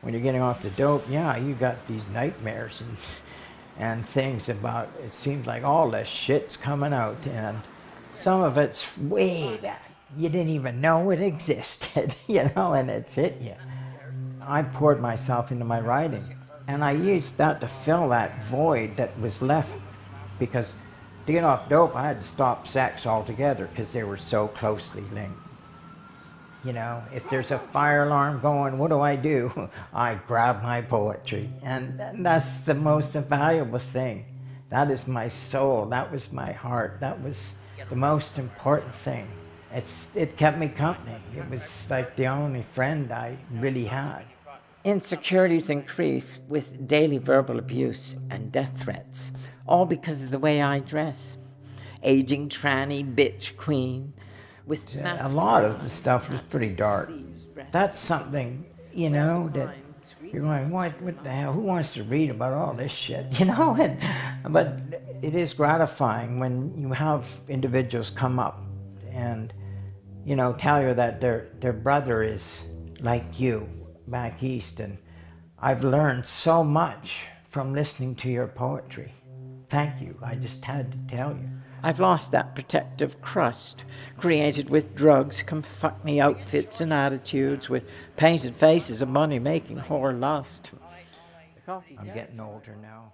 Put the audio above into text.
when you're getting off the dope, yeah, you got these nightmares and things about, it seems like all this shit's coming out, and some of it's way back. You didn't even know it existed, you know, and it's hit you. I poured myself into my writing, and I used that to fill that void that was left, because to get off dope, I had to stop sex altogether because they were so closely linked. You know, if there's a fire alarm going, what do? I grab my poetry, and that's the most valuable thing. That is my soul, that was my heart, that was the most important thing. It kept me company. It was like the only friend I really had. Insecurities increase with daily verbal abuse and death threats, all because of the way I dress. Aging tranny bitch queen with A lot of the stuff was pretty dark. That's something, you know, that you're going, what the hell, who wants to read about all this shit, you know? But it is gratifying when you have individuals come up and, you know, tell you that their brother is like you back east, and I've learned so much from listening to your poetry. Thank you, I just had to tell you. I've lost that protective crust created with drugs, come fuck me outfits and attitudes with painted faces of money-making whore lust. I'm getting older now.